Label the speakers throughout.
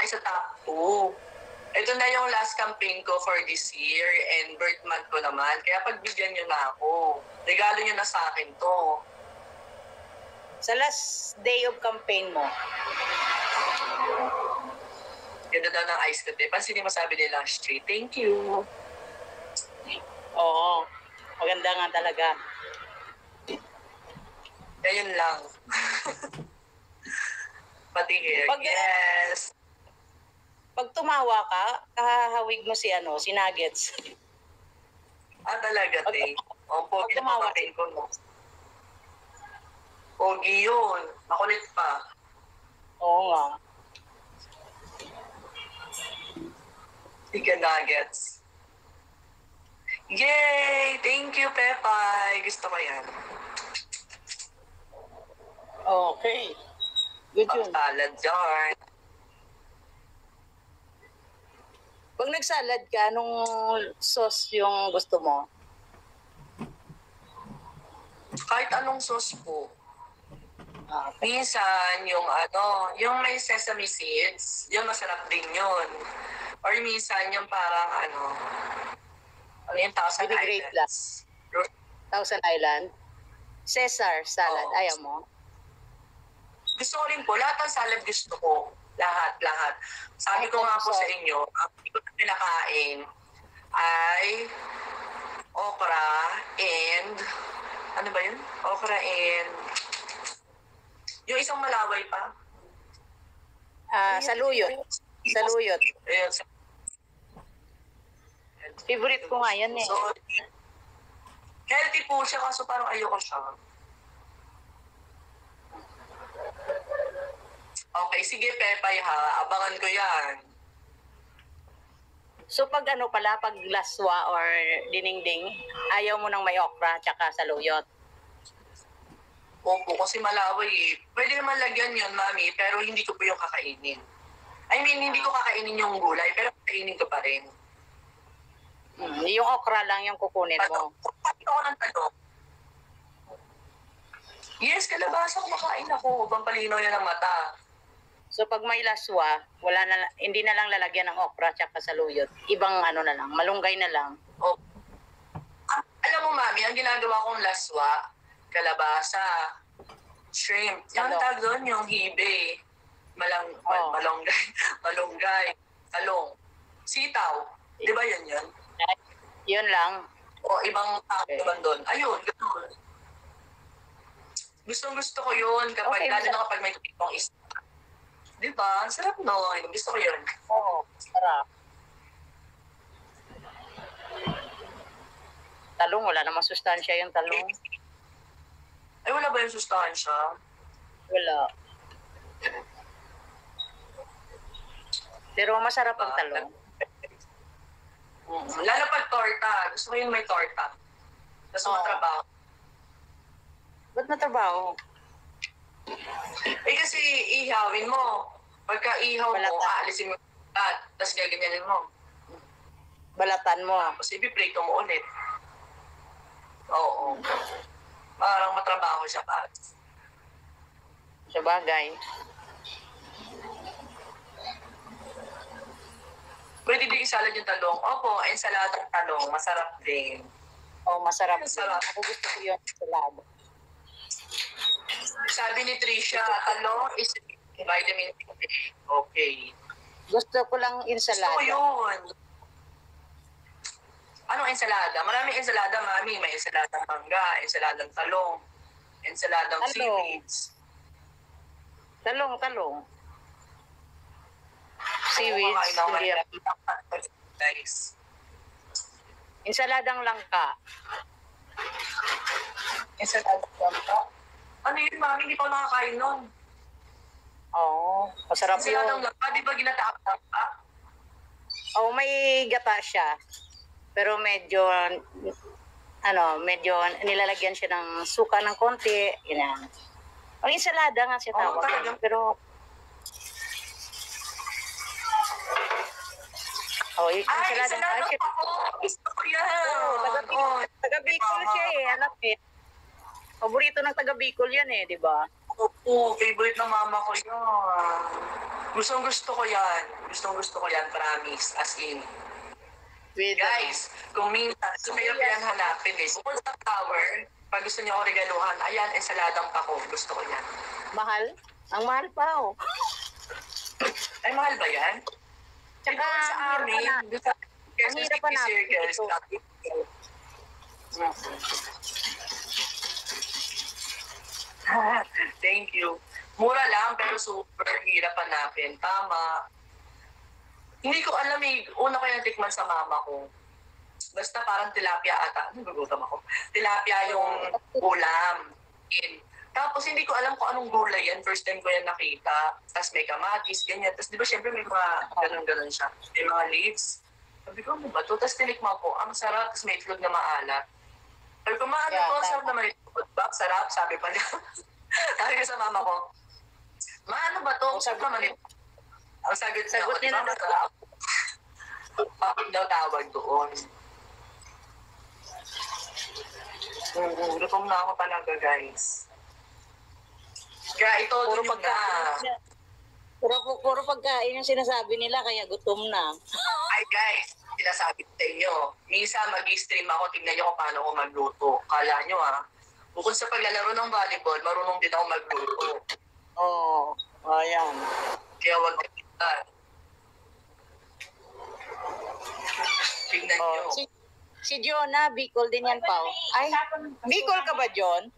Speaker 1: tayo sa top 2. Ito na yung last campaign ko for this year and birth month ko naman. Kaya pagbigyan nyo na ako. Regalo nyo na sa akin to.
Speaker 2: Sa last day of campaign mo?
Speaker 1: Ganda daw ng ice cream. Pansinin mo sabi nila, straight. Thank you.
Speaker 2: Oo. Maganda nga talaga.
Speaker 1: Ganyan lang. Pati hair. Yes.
Speaker 2: Pag tumawa ka, kahahawig mo si Nuggets.
Speaker 1: Talaga, te. O, pogi na
Speaker 2: tumawa.
Speaker 1: pakain ko, no? Pogi yun. Makulit pa.
Speaker 2: Oo nga.
Speaker 1: Chicken nuggets. Yay! Thank you, Pepay. Gusto ko yan.
Speaker 2: Okay. Good yun.
Speaker 1: Salad jar.
Speaker 2: Pag nagsalad ka, anong sauce yung gusto mo?
Speaker 1: Kahit anong sauce po.
Speaker 2: Okay.
Speaker 1: Minsan, yung may sesame seeds, yung masarap din yun. Or minsan, yung parang ano yung Thousand
Speaker 2: Vinaigrette
Speaker 1: Islands.
Speaker 2: Thousand Island? Caesar salad,
Speaker 1: Oo.
Speaker 2: ayaw mo?
Speaker 1: Gusto ko rin po, lahat ng salad gusto ko. Lahat. Sabi ko nga po sa inyo, ang hindi ko na pinakain ay okra and, ano ba yun? Okra and, yung isang malaway pa.
Speaker 2: Saluyot. Saluyot.
Speaker 1: Ayun.
Speaker 2: Favorite ko nga yan eh.
Speaker 1: So, healthy po siya kaso parang ayoko siya. Okay, sige Pepay ha. Abangan ko yan.
Speaker 2: So pag pag laswa or dinengdeng, ayaw mo nang may okra tsaka saluyot.
Speaker 1: Opo, kasi malaway eh. Pwede naman lagyan yun, mami, pero hindi ko po yung kakainin. I mean, hindi ko kakainin yung gulay, pero kakainin ko pa rin.
Speaker 2: Yung okra lang yung kukunin mo.
Speaker 1: Pakita ko ng talong. Yes, kalabasa kumakain ako. Pampalinaw niya ng mata.
Speaker 2: So pag may laswa, hindi na lang lalagyan ng okra tsaka saluyot. Ibang na lang, malunggay na lang.
Speaker 1: Oh. Alam mo, mami, ang ginagawa kong laswa, kalabasa, shrimp. Yung tag doon, yung hibe. Malunggay, talong, sitaw. Di ba yun?
Speaker 2: Yun lang.
Speaker 1: O ibang naman doon. Ayun, gano'n. Gusto ko yun kapag, lalo na kapag may tipong isa. Di ba? Sarap nun. Gusto ko yun.
Speaker 2: Oo, sarap. Talong, wala namang sustansya yung talong.
Speaker 1: Ay, wala ba yung sustansya?
Speaker 2: Wala. Pero masarap ang talong.
Speaker 1: Lalo pag torta. Gusto ko yung may torta. Tapos matrabaho.
Speaker 2: Ba't matrabaho?
Speaker 1: Kasi ihawin mo. Pagka ihaw mo, aalisin mo lahat. Tapos gaganyanin mo.
Speaker 2: Balatan mo.
Speaker 1: Tapos ipiprito mo ulit. Oo. Parang matrabaho siya pa.
Speaker 2: Sa bagay.
Speaker 1: Pwede din isalad yung talong. Opo, ensalada ng talong. Masarap din.
Speaker 2: Oo, masarap.
Speaker 1: Masarap.
Speaker 2: Ako gusto ko yung ensalada.
Speaker 1: Sabi ni Tricia, talong is vitamin C. Okay.
Speaker 2: Gusto ko lang ensalada.
Speaker 1: Gusto ko yun. Anong ensalada? Maraming ensalada, mami. May ensaladang mangga, ensaladang talong, ensaladang seaweeds.
Speaker 2: Talong.
Speaker 1: Seaweeds.
Speaker 2: Guys. Ensaladang langka.
Speaker 1: Ensaladang langka? Ano yun, mami? Hindi pa ako nakakain nun.
Speaker 2: Oo, masarap yun.
Speaker 1: Ensaladang langka, di ba ginataap ka?
Speaker 2: Oo, may gata siya. Pero medyo nilalagyan siya ng suka ng konti. Yan. Ang ensalada nga siya tawag. Pero yung ensalada nga siya.
Speaker 1: Gusto ko yan.
Speaker 2: Taga Bicol siya anak eh. Paborito ng taga Bicol yan di ba?
Speaker 1: Oo, favorite ng mama ko yan. Gusto ko yan. Gusto ko yan, promise. As in.
Speaker 2: With,
Speaker 1: Guys, kung minsan, mahirap yan hanapin eh. Bukod sa tower, pag gusto niyo ako regaluhan, ayan, ensaladang pako. Gusto ko yan.
Speaker 2: mahal? Ang mahal pa, oh.
Speaker 1: Ay, mahal ba yan?
Speaker 2: Tsaka,
Speaker 1: Ikaw sa amin, doon sa
Speaker 2: ang hirap pa natin
Speaker 1: circles,
Speaker 2: ito.
Speaker 1: Thank you. Mura lang, pero super hirap hanapin. Tama. Hindi ko alam eh. Una ko yung tikman sa mama ko. Basta parang tilapia ata. Nagugutom ako. Tilapia yung ulam. Tapos hindi ko alam kung anong gulay yan. First time ko yan nakita. Tapos may kamatis, ganyan. Tapos di ba syempre may mga ganun-ganun siya. May mga leaves. Sabi ko, ano ba ito? Tapos tinikman ko. Ang sarap. Tapos may itlog na maalat. Sabi ko, maano to? Sarap naman itlog ba? Sarap, sabi pa niya. Sabi ko sa mama ko, maano ba to? Sarap naman ito. Ang sagot niya, di ba masarap? Bakit daw tawag doon? Gutom na ako talaga, guys. Kaya ito,
Speaker 2: Puro
Speaker 1: doon
Speaker 2: pagkain. Puro pagkain yung sinasabi nila, kaya gutom na.
Speaker 1: Ay, guys, sinasabi ko sa inyo. Minsan mag-stream ako, tingnan nyo kung paano ako magluto. Kala nyo bukod sa paglalaro ng volleyball, marunong din ako magluto.
Speaker 2: Oo, ayan.
Speaker 1: Kaya huwag ka. Tingnan nyo.
Speaker 2: Si Jonah, Bicol din yan, Pao. Ay, Bicol ka ba, John?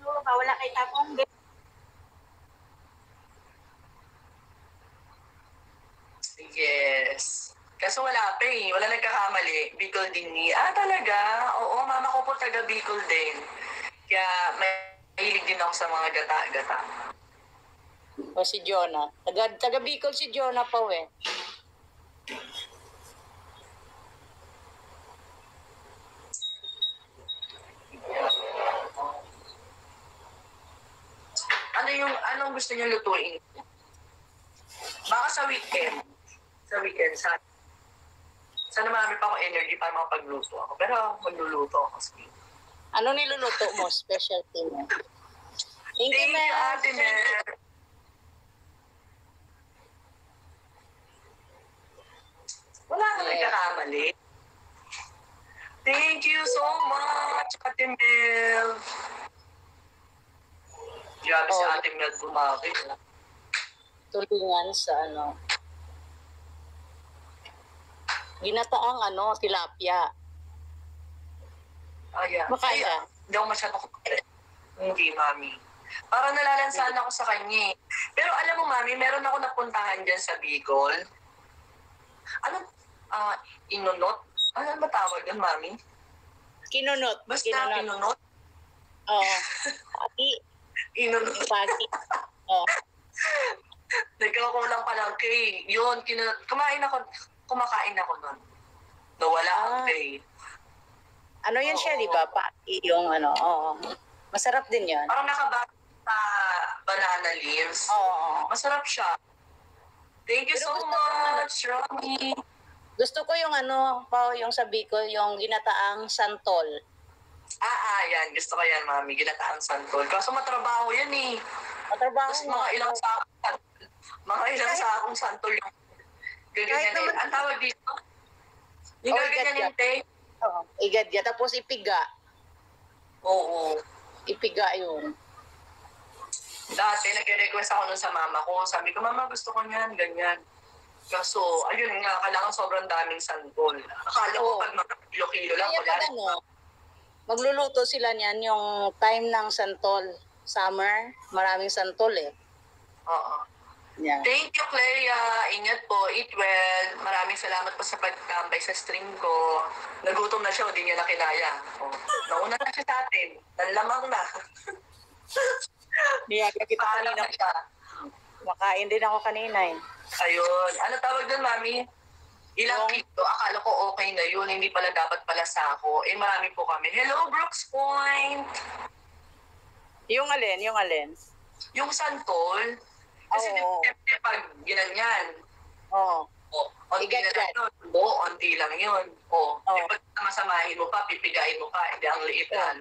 Speaker 3: Wala kay tapong.
Speaker 1: Yes. Kaso wala pa eh. Wala nagkakamali. Bicol din ni. Talaga? Oo, mama ko po taga Bicol din. Kaya mahilig din ako sa mga gata-gata.
Speaker 2: O si Jonah. Taga Bicol si Jonah, Pao eh.
Speaker 1: Anong gusto niyo lutuin? Baka sa weekend. Sana marami pa akong energy para makapagluto ako. Pero magluluto ako.
Speaker 2: Ano niluluto mo? Specialty mo? Thank you,
Speaker 1: Thank you, Ate
Speaker 2: ma'am.
Speaker 1: Mer. Wala na nagkakamali. Thank you so much, Ate Mel. Grabe si Ate Mel bumaki.
Speaker 2: Tulingan sa ginataang tilapia.
Speaker 1: Ayan.
Speaker 2: Makain ka?
Speaker 1: Hindi ako masyado kumain. Hindi, Mami. Parang nalalansahan ako sa kanya eh. Pero alam mo, Mami, meron ako napuntahan dyan sa Bicol. Anong, inunot? Ano ba tawag yun, Mami?
Speaker 2: Kinunot.
Speaker 1: Basta inunot?
Speaker 2: Oo.
Speaker 1: Inunot.
Speaker 2: Pagi. Oo.
Speaker 1: Nagkakulang pa lang kay. Yun, kumakain ako nun. Nawala ang kay.
Speaker 2: Ano yun siya, di ba? Yung oo. Masarap din yun.
Speaker 1: Parang nakabak sa banana leaves.
Speaker 2: Oo.
Speaker 1: Masarap siya. Thank you
Speaker 2: Pero
Speaker 1: so
Speaker 2: gusto ko
Speaker 1: much, Romy.
Speaker 2: Gusto ko yung Pao, yung sa Bicol, yung ginataang santol.
Speaker 1: Yan. Gusto ko yan, Mami. Ginataang santol. Kaso matrabaho yan eh.
Speaker 2: Matrabaho
Speaker 1: Tapos
Speaker 2: mo.
Speaker 1: mga ilang sakong santol yung
Speaker 2: Kahit
Speaker 1: gaganyanin.
Speaker 2: naman-
Speaker 1: Ang tawag dito? Yung gaganyanin, te?
Speaker 2: Oo. Igadya. Tapos ipiga.
Speaker 1: Oo.
Speaker 2: Ipiga yun.
Speaker 1: Dati, nag-request ako nun sa mama ko. Sabi ko, Mama, gusto ko niyan, ganyan. Kaso, ayun nga, kailangan sobrang daming santol. Akala ko
Speaker 2: Oo.
Speaker 1: pag mga kilo-kilo lang,
Speaker 2: Kaya
Speaker 1: wala.
Speaker 2: pag magluluto sila niyan yung time ng santol. Summer, maraming santol eh.
Speaker 1: Oo.
Speaker 2: Yan.
Speaker 1: Thank you, Clea. Ingat po. Eat well. Maraming salamat po sa pagtambay sa stream ko. Nagutom na siya, hindi niya na kinaya. Nauna na siya sa atin. Nanlamang na.
Speaker 2: Niyaga kita
Speaker 1: Paalam
Speaker 2: kanina.
Speaker 1: na siya.
Speaker 2: Makain din ako kanina eh.
Speaker 1: Ayun. Ano tawag doon, Mami? Ilang
Speaker 2: Yung-
Speaker 1: kilo? Akala ko okay na yun. Hindi pala dapat pala sa ako. Marami po kami. Hello, Brooks Point!
Speaker 2: Yung alin?
Speaker 1: Yung santol, kasi
Speaker 2: Oo.
Speaker 1: siyempre pag ginanyan,
Speaker 2: Oo.
Speaker 1: onti na lang
Speaker 2: Igat-gat.
Speaker 1: yun. Onti lang yun.
Speaker 2: Oo.
Speaker 1: Pag masamahin mo pa, pipigain mo pa, hindi ang liit lang.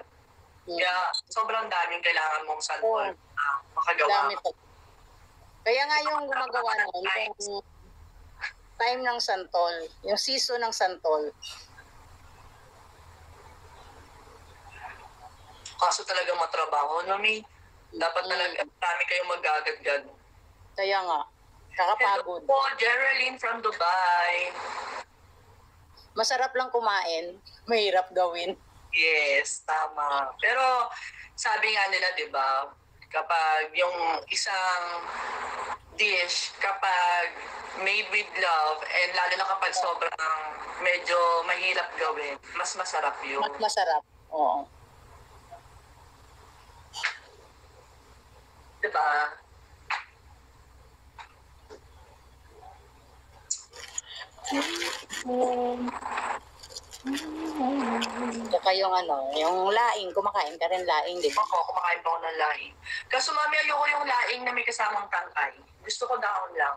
Speaker 1: Kaya sobrang daming kailangan mong santol
Speaker 2: Oo.
Speaker 1: makagawa.
Speaker 2: Dami
Speaker 1: ka.
Speaker 2: to. Kaya nga yung gumagawa nun, yung time ng santol, yung season ng santol.
Speaker 1: Kaso talaga matrabaho, no, May? Dapat talaga marami kayong magagadgad.
Speaker 2: Kaya nga,
Speaker 1: Hello
Speaker 2: kakapagod.
Speaker 1: po, Geraldine from Dubai.
Speaker 2: Masarap lang kumain, mahirap gawin.
Speaker 1: Yes, tama. Pero sabi nga nila, di ba, kapag yung isang dish, kapag made with love, and lalo na kapag sobrang medyo mahirap gawin, mas masarap yun.
Speaker 2: Mas masarap. Oo.
Speaker 1: Di ba?
Speaker 2: Saka yung yung laing, kumakain ka rin laing, di ba?
Speaker 1: Ako, kumakain pa ako ng laing. Kaso mami, ayoko yung laing na may kasamang tangkay. Gusto ko dahon lang.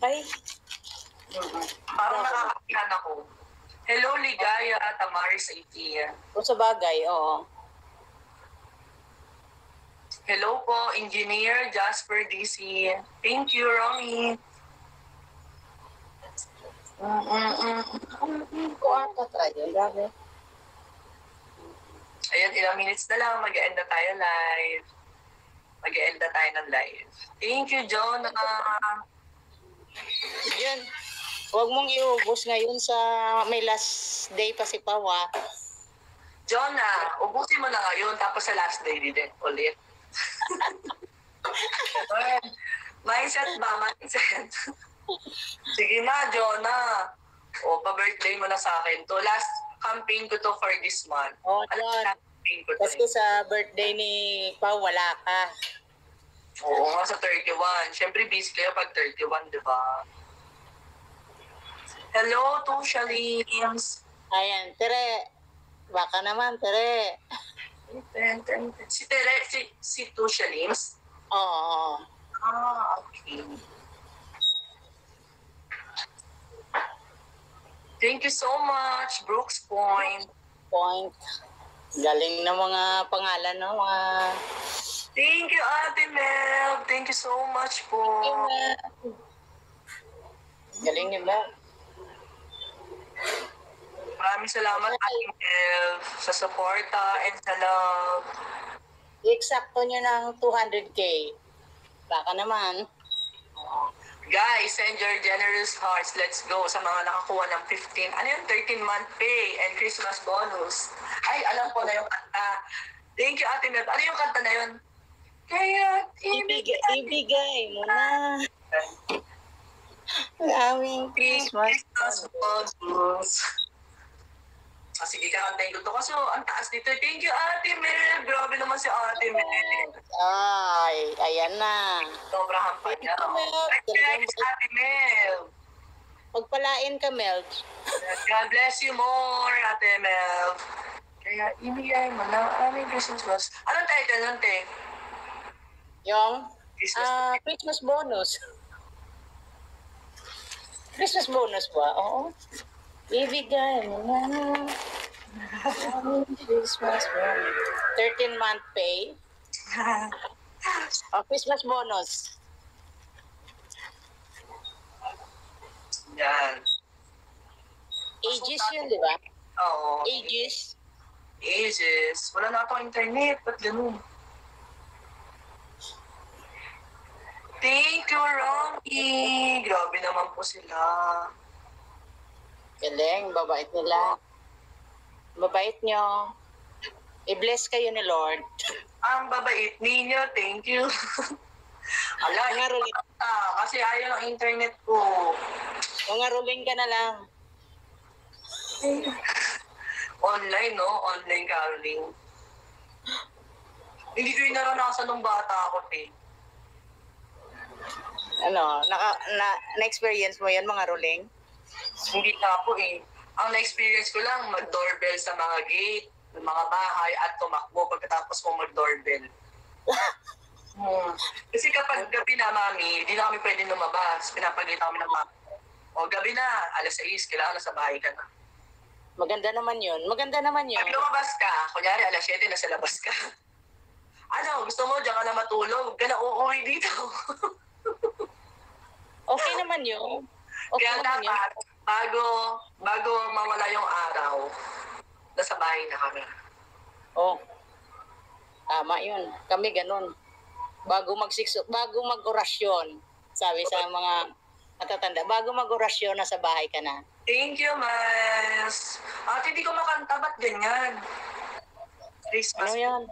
Speaker 2: Ay,
Speaker 1: Parang nakakakihan ako. Hello, Ligaya, Tamaris, Aitia.
Speaker 2: kung sa bagay, oo.
Speaker 1: Hello po, Engineer Jasper DC. Thank you, Romy.
Speaker 2: Kuha ka tayo, grabe.
Speaker 1: Ayan, ilang minutes na lang, mag-end na tayo live. Mag-end na tayo ng live. Thank you, Jonah.
Speaker 2: Yan. Huwag mong iubos ngayon sa may last day pa si Pawa.
Speaker 1: Jonah, ubusin mo na ngayon, tapos sa last day din ulit. Mindset ba? Mindset. Sige na, Jonah. O, pa-birthday mo na sa akin to. Last campaign ko to for this month.
Speaker 2: Oo,
Speaker 1: Alam mo,
Speaker 2: yun.
Speaker 1: last campaign ko to.
Speaker 2: Kasi sa birthday ni Pao, wala ka.
Speaker 1: Oo nga, sa 31. Siyempre, busy kayo pag 31, di ba? Hello, to Shalims.
Speaker 2: Ayan, Tere. Baka naman, Tere.
Speaker 1: Si Tere, si to Shalims.
Speaker 2: Oo.
Speaker 1: Ah, okay. Thank you so much, Brooks Point.
Speaker 2: Point. Galing na mga pangalan, no? Mga...
Speaker 1: Thank you, Ate Mel. Thank you so much po.
Speaker 2: Galing ni Mel.
Speaker 1: Maraming salamat, Ate Mel, sa suporta and sa love.
Speaker 2: Eksakto nyo ng 200K. Baka naman.
Speaker 1: Guys, send your generous hearts. Let's go sa mga nakakuha ng 15, ano yun, 13-month pay and Christmas bonus. Ay, alam ko na yung kanta. Thank you, Ate Mel. Ano yung kanta na yun? Kaya,
Speaker 2: Ibigay mo na ang aming Christmas.
Speaker 1: bonus. Sige, kakantayin ko to. Kasi ang taas dito. Thank you, Ate Mel. Grabe naman si Ate Mel.
Speaker 2: Ay, ayan na.
Speaker 1: Sobrang hampa niya.
Speaker 2: Thank you, Mel.
Speaker 1: Ay, thanks, Ate Mel.
Speaker 2: Pagpalain ka, Mel.
Speaker 1: God bless you more, Ate Mel. Kaya ibigay mo na aming Christmas bonus. Anong title nun, te?
Speaker 2: Yung
Speaker 1: Christmas.
Speaker 2: Christmas bonus. Christmas bonus ba? Oo. Ibigay mo na aming Christmas bonus. 13-month pay. Christmas bonus.
Speaker 1: Yan.
Speaker 2: Ages yun, di ba?
Speaker 1: Oo.
Speaker 2: Ages.
Speaker 1: Ages. Wala na akong internet. Ba't ganun? Thank you, Romy. Grabe naman po sila.
Speaker 2: Galing, babait nila. Babait nyo. I-bless kayo ni Lord.
Speaker 1: Ang babait ninyo. Thank you. Ala,
Speaker 2: Mga ruling,
Speaker 1: kasi ayaw ng internet ko.
Speaker 2: mga ruling ka na lang.
Speaker 1: Online, no? Online caroling. Hindi ko yung naranasan nung bata ako, eh.
Speaker 2: Na-experience mo yan, mga ruling?
Speaker 1: Hindi na po, eh. Ang na-experience ko lang, mag-doorbell sa mga gate, ng mga bahay, at tumakbo pagkatapos mo mag-doorbell. Kasi kapag gabi na, mami, hindi na kami pwede lumabas. Pinapagita kami ng mami. O, gabi na, alas 6, kailangan nasa bahay ka na.
Speaker 2: Maganda naman yun. Maganda naman yun.
Speaker 1: Pag lumabas ka, kunyari alas 7, nasa labas ka. Ano, gusto mo, diyan ka na matulog? Huwag ka na uuwi dito.
Speaker 2: Okay naman yun. Okay
Speaker 1: Kaya
Speaker 2: naman yun.
Speaker 1: dapat, bago mawala yung araw, nasa bahay na kami.
Speaker 2: Oh, tama yun. Kami ganun. Bago mag-orasyon, sabi sa mga matatanda, bago mag-orasyon, nasa bahay ka na.
Speaker 1: Thank you, Mas. At hindi ko makanta, ba't ganyan? Christmas.
Speaker 2: Ano yan?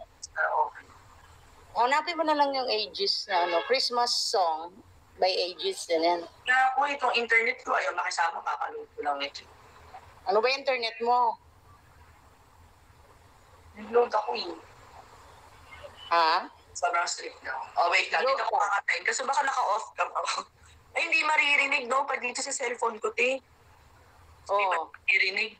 Speaker 1: Oo.
Speaker 2: Hanapin mo na lang yung Aegis na Christmas song by Aegis. Yan.
Speaker 1: Kaya po, itong internet ko, ayaw makisama, kakalood ko lang ito.
Speaker 2: Ano ba yung internet mo?
Speaker 1: Nag-load ako eh.
Speaker 2: Ha?
Speaker 1: Sobrang strict na. Oh, wait lang. Dito ko kakatayin. Kasi baka naka-off cam ako. Ay, hindi maririnig, no? Pag dito sa cellphone ko, te. Hindi pa
Speaker 2: Oo.
Speaker 1: maririnig.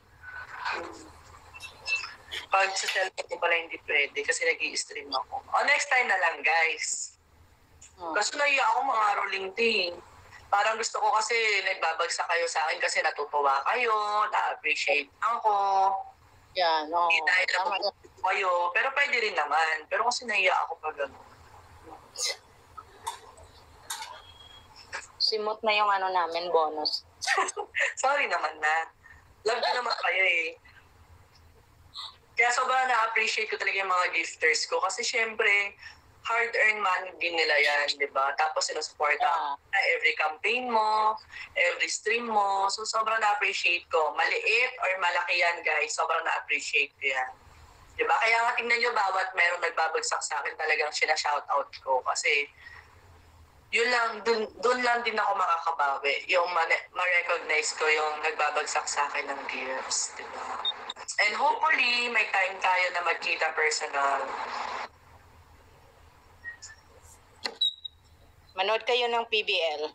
Speaker 1: Pag sa cellphone ko pala hindi pwede kasi nag-i-stream ako. Oh, next time na lang, guys.
Speaker 2: Oh.
Speaker 1: Kasi naiya ako mga rolling thing. Parang gusto ko kasi nagbabagsak kayo sa akin kasi natutuwa kayo, na-appreciate ako.
Speaker 2: Yan, oo.
Speaker 1: Hindi dahil
Speaker 2: Tama.
Speaker 1: napupunta kayo. Pero pwede rin naman. Pero kasi naiya ako pag gano'n.
Speaker 2: Simot na yung namin, bonus.
Speaker 1: Sorry naman na. Love ko naman kayo eh. Kaya sobrang na-appreciate ko talaga yung mga gifters ko. Kasi syempre, hard-earned money din nila yan, di ba? Tapos sinusupport ako na every campaign mo, every stream mo. So sobrang na-appreciate ko. Maliit or malaki yan, guys. Sobrang na-appreciate ko yan. Di ba? Kaya nga tingnan nyo, bawat merong nagbabagsak sa akin talagang sinashoutout ko. Kasi yun lang, dun lang din ako makakabawi. Yung ma-recognize ko yung nagbabagsak sa akin ng gifts, di ba? And hopefully, may time tayo na magkita personal.
Speaker 2: Manood kayo ng PBL.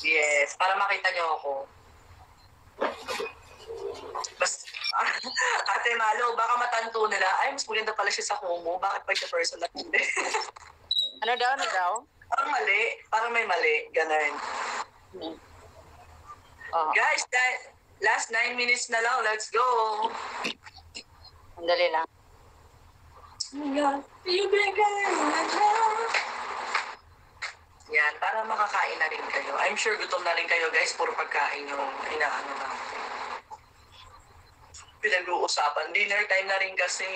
Speaker 1: Yes, para makita niyo ako. Ate Malo, baka matanto nila, ay, mas maganda pala siya sa Kumu. Bakit pa siya personal? Hindi.
Speaker 2: Ano daw?
Speaker 1: Parang mali. Parang may mali. Ganun.
Speaker 2: Oh,
Speaker 1: Guys, last 9 minutes na lang. Let's go.
Speaker 2: sandali lang.
Speaker 1: Yan, para makakain na rin kayo. I'm sure gutom na rin kayo, guys. Puro pagkain yung inaano natin. Pinag-uusapan. Dinner time na rin kasi.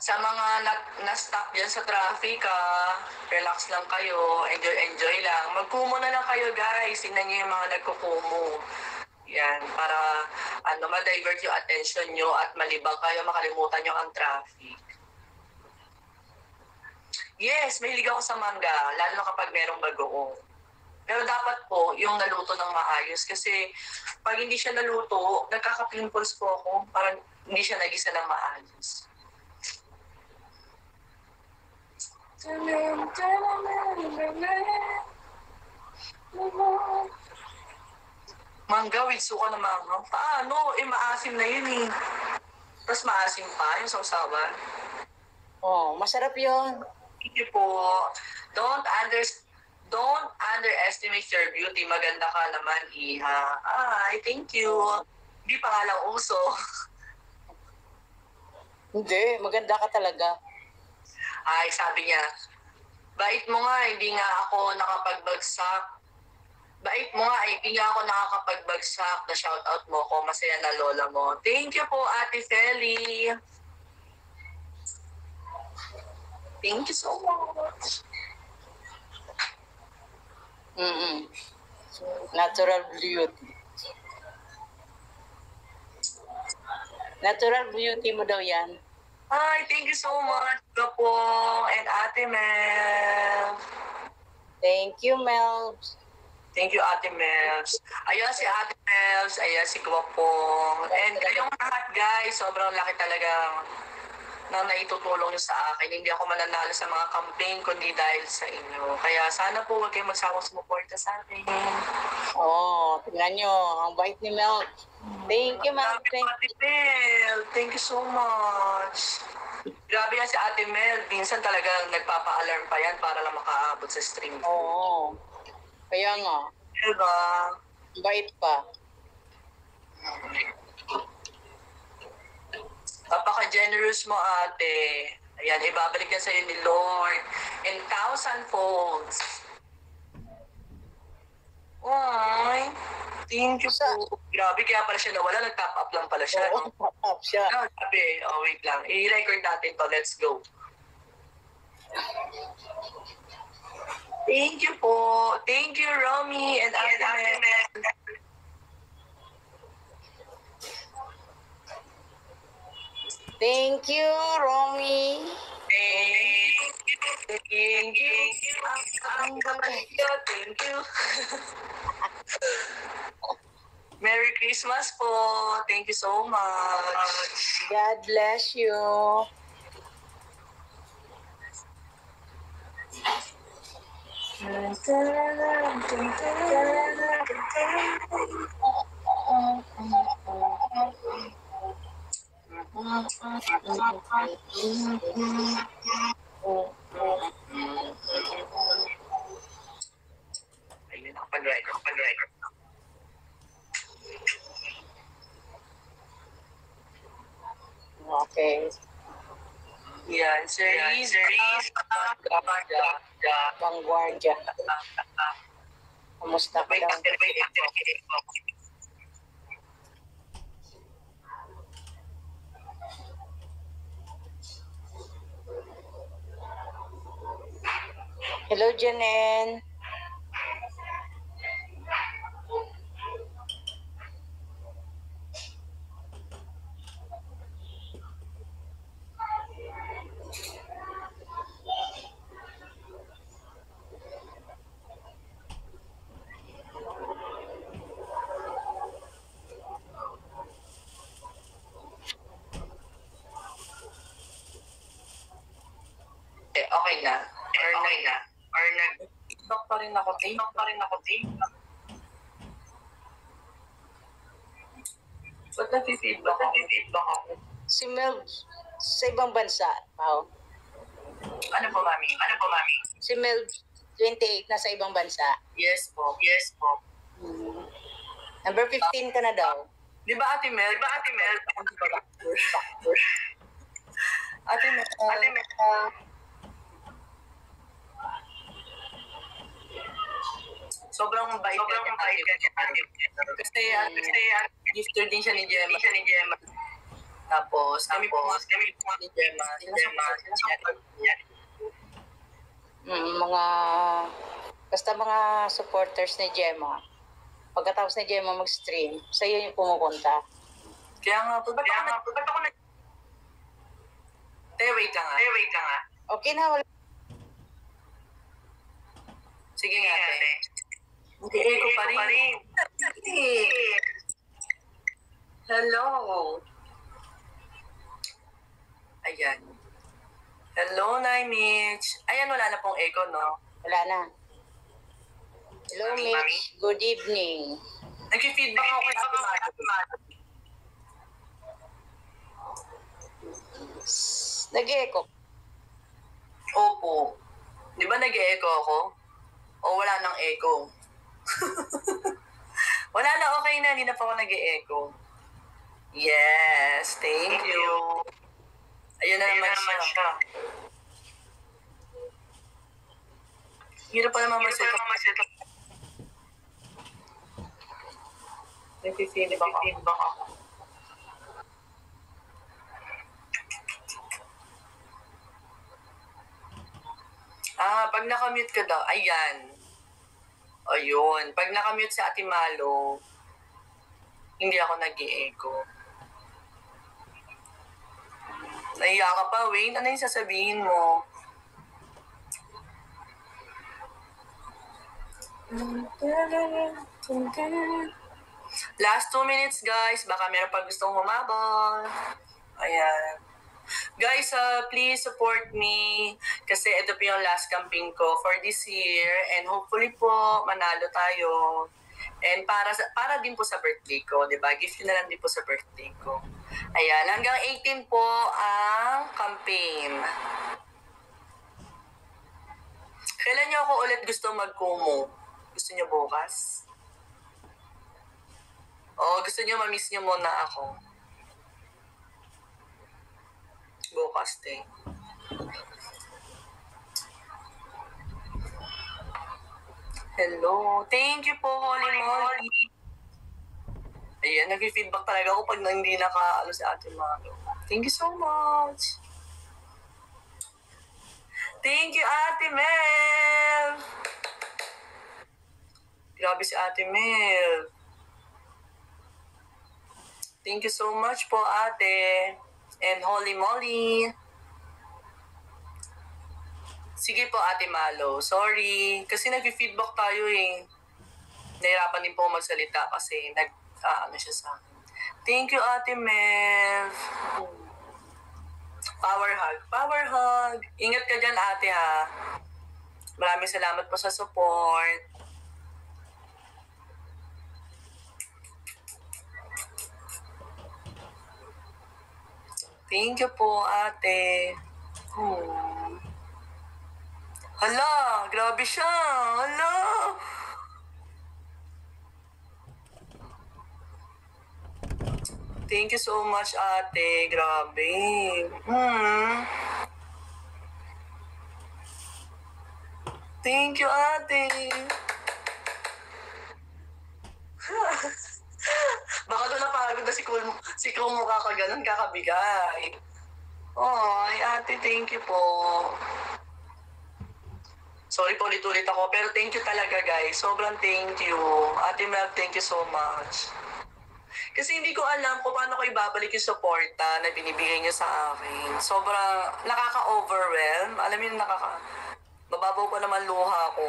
Speaker 1: Sa mga na-stuck dyan sa traffic, relax lang kayo, enjoy lang. Magkumo na lang kayo, guys. Tingnan nyo yung mga nagkukumo. Yan, para ma-divert yung attention nyo at malibang kayo, makalimutan nyo ang traffic. Yes, mahilig ako sa mangga, lalo na kapag merong bagoong. Pero dapat po, yung naluto ng maayos. Kasi pag hindi siya naluto, nagkaka-pimples po ako. Parang hindi siya nagisa ng maayos. Mangga with suka na mangga. Paano? Maasim na yun eh. Tapos maasim pa yung sausawan.
Speaker 2: Oh, masarap yun.
Speaker 1: Hindi po. Don't underestimate your beauty. Maganda ka naman, Iha. Ay, thank you. Hindi pa nga lang uso.
Speaker 2: Hindi, maganda ka talaga.
Speaker 1: Ay, sabi niya, bait mo nga, hindi nga ako nakapagbagsak. Bait mo nga, hindi nga ako nakakapagbagsak. Na shoutout mo ko, masaya na lola mo. Thank you po, Ate Feli. Thank you so much.
Speaker 2: Natural beauty. Natural beauty mo daw yan.
Speaker 1: Hi, thank you so much, Gapo and Ate Mel.
Speaker 2: Thank you, Mel.
Speaker 1: Thank you, Ate Mels. Ayan si Ate Mels, ayan si Gwapong. And kayong lahat, guys, sobrang laki talaga na naitutulong nyo sa akin. Hindi ako mananalo sa mga campaign, kundi dahil sa inyo. Kaya sana po huwag kayong magsawang sumuporta sa akin.
Speaker 2: Oh, tingnan nyo. Ang bait ni Mel. Thank you, Mel.
Speaker 1: Grabe, Ate Mel. Thank you so much. Grabe yan si Ate Mel. Minsan talagang nagpapa-alarm pa yan para lang makaabot sa stream.
Speaker 2: Oo. Kaya nga.
Speaker 1: Diba?
Speaker 2: Bait pa.
Speaker 1: Napaka-generous mo, ate. Ayan, ibabalik ka sa'yo ni Lord in 1,000 folds. Ay, thank you po. Grabe, kaya pala siya nawala. Nag-top up lang pala siya.
Speaker 2: Oo,
Speaker 1: No?
Speaker 2: up siya.
Speaker 1: Sabi, wait lang. I-record natin to. Let's go. Thank you po. Thank you, Romy and Ate Mel.
Speaker 2: Thank you, Romy.
Speaker 1: Thank you. Thank you. Merry Christmas po. Thank you so much.
Speaker 2: God bless you.
Speaker 1: Ayun, nakapag-record.
Speaker 2: Okay.
Speaker 1: Yan, Cerise.
Speaker 2: Vanguardia. Kamusta ka daw? Hello, Janine.
Speaker 1: Okay na. Or nag-feedback pa rin ako, Ba't nag-feedback ako?
Speaker 2: Si Mel sa ibang bansa. Pao.
Speaker 1: Ano po, mami?
Speaker 2: Si Mel 28 na sa ibang bansa.
Speaker 1: Yes po.
Speaker 2: Number 15 ka na daw.
Speaker 1: Di ba, Ate Mel? Ate Mel. Sobrang bait ka niya. Kasi gifter din siya ni Gemma. Tapos, kami po ni Gemma.
Speaker 2: Basta mga supporters ni Gemma. Pagkatapos ni Gemma mag-stream, sa iyo yung pumupunta.
Speaker 1: Kaya nga po, ba't ako nag... Wait lang nga.
Speaker 2: Okay na, wala.
Speaker 1: Sige nga, ate. Hindi ko pa rin. Hello. Ayan. Hello, Nay Mitch. Ayan, wala na pong echo, no?
Speaker 2: Wala na. Hello, Mitch. Good evening.
Speaker 1: Nag-feedback ako kay Ate Mado.
Speaker 2: Nag-echo.
Speaker 1: Opo. Di ba nag-echo ako? O wala nang echo? Wala na, okay na. Hindi na pa ako nag-echo. Yes, thank you. Ayun na naman siya. Hirap pa naman masita. Nag-feedback ako. Pag nakamute ka daw, ayan. Ayun. Pag nakamute sa Ate Malo, hindi ako nag-i-echo. Nahiya ka pa, Wayne. Ano yung sasabihin mo? Last 2 minutes, guys. Baka meron pa gustong humabol. Ayan. Guys, please support me kasi ito po yung last camping ko for this year and hopefully po manalo tayo. And para din po sa birthday ko, 'di ba? Gift na lang din po sa birthday ko. Ayan, hanggang 18 po ang campaign. Kailan niyo ako ulit gusto mag-Kumu? Gusto niyo bukas? O gusto niyo ma-miss niyo muna ako? bukas, te. Hello. Thank you po, Holy Moly. Ayan, nag-feedback talaga ako pag hindi si Ate Malo. Thank you so much. Thank you, Ate Mel. Grabe si Ate Mel. Thank you so much po, Ate. And Holy Moly. Sige po, Ate Malo. Sorry. Kasi nag-feedback tayo eh. Nahirapan din po magsalita kasi ano siya sa akin. Thank you, Ate Mel. Power hug. Power hug. Ingat ka dyan, Ate, ha. Maraming salamat po sa support. Thank you po, Ate. Hala, grabe siya. Hala. Thank you so much, Ate. Grabe. Thank you, Ate. Baka doon napagod na si Kung mukha ka ganun, kakabigay. Ay, Ate, thank you po. Sorry po, ulit-ulit ako. Pero thank you talaga, guys. Sobrang thank you. Ate Mel, thank you so much. Kasi hindi ko alam kung paano ko ibabalik yung suporta na binibigay niyo sa akin. Sobrang nakaka-overwhelm. Alam mo yung mababaw pa naman luha ko.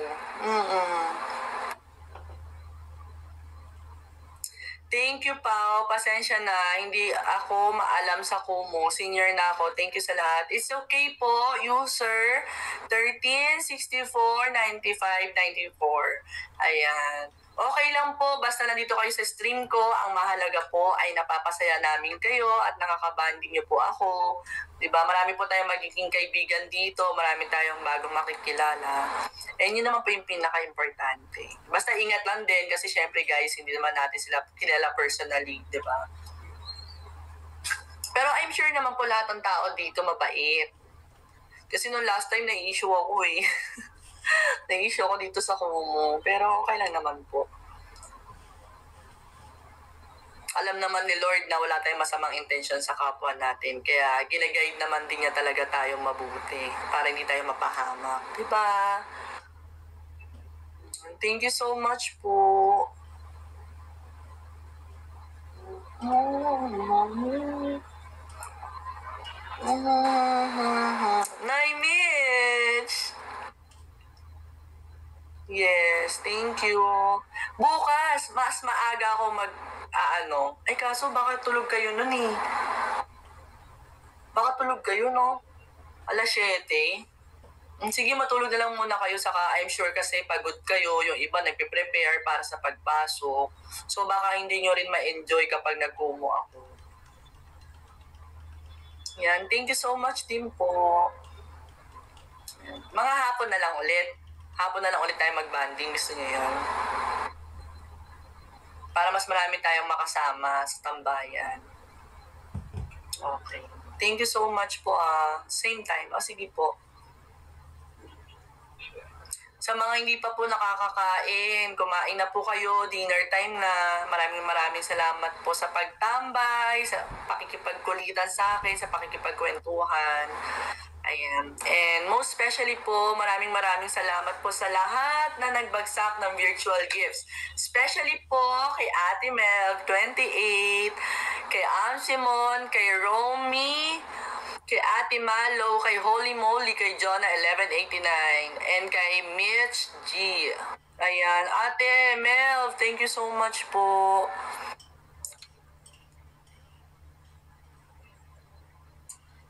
Speaker 1: Thank you, Pao. Pasensya na. Hindi ako maalam sa Kumu. Senior na ako. Thank you sa lahat. It's okay po, user 13649594. Ayan. Okay lang po, basta nandito kayo sa stream ko. Ang mahalaga po ay napapasaya namin kayo at nakakabanding niyo po ako. Diba? Marami po tayong magiging kaibigan dito. Marami tayong bagong makikilala. And yun naman po yung pinaka-importante. Basta ingat lang din kasi syempre guys, hindi naman natin sila kilala personally, diba? Pero I'm sure naman po lahat ng tao dito mabait. Kasi nung last time na-issue ako eh. Na-issue ako dito sa Kumu. Pero okay lang naman po. Alam naman ni Lord na wala tayong masamang intention sa kapwa natin. Kaya ginaguide naman din niya talaga tayong mabuti para hindi tayo mapahamak. Diba? Thank you so much po. Nay Mitch! Yes, thank you. Bukas, mas maaga ako Ay, kaso baka tulog kayo nun eh. Baka tulog kayo, no? 7:00. Sige, matulog na lang muna kayo. Saka I'm sure kasi pagod kayo. Yung iba nagpe-prepare para sa pagpasok. So baka hindi nyo rin ma-enjoy kapag nag-Kumu ako. Yan, thank you so much din po. Mga hapon na lang ulit. Hapon na lang ulit tayo mag-banding. Gusto nyo yun? Para mas marami tayong makasama sa tambayan. Okay. Thank you so much po. Same time. Sige po. Sa mga hindi pa po nakakakain, kumain na po kayo. Dinner time na. Maraming salamat po sa pagtambay, sa pakikipagkulitan sa akin, sa pakikipagkwentuhan. Ayan. And most especially po, maraming salamat po sa lahat na nagbagsak ng virtual gifts. Especially po kay Ate Mel, 28, kay Simon, kay Romy, kay Ate Malo, kay Holy Moly, kay Jonah 1189, and kay Mitch G. Ayan. Ate Mel, thank you so much po.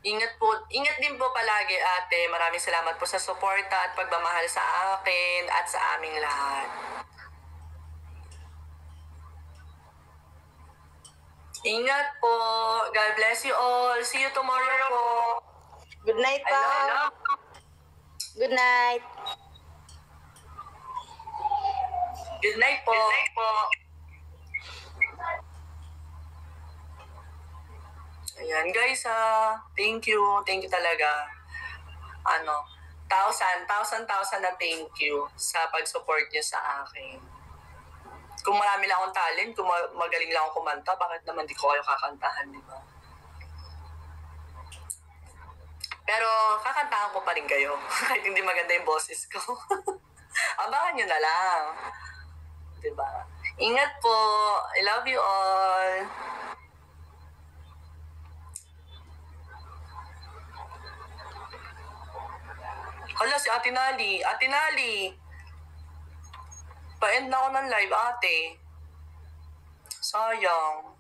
Speaker 1: Ingat din po palagi, Ate. Maraming salamat po sa suporta at pagmamahal sa akin at sa aming lahat. Ingat po. God bless you all. See you tomorrow po.
Speaker 2: Good night po. Good night.
Speaker 1: Good night po. Good night po. Ayan. Ayan, guys, thank you. Thank you talaga. Ano, thousand na thank you sa pag-support niyo sa akin. Kung marami lang akong talent, kung magaling lang akong kumanta, bakit naman di ko kayo kakantahan, di ba? Pero kakantahan ko pa rin kayo. Kahit hindi maganda yung boses ko. Abangan nyo na lang. Diba? Ingat po. I love you all. Hala, si Ate Nali. Ate Nali. Pa-end na ako ng live, ate. Sayang.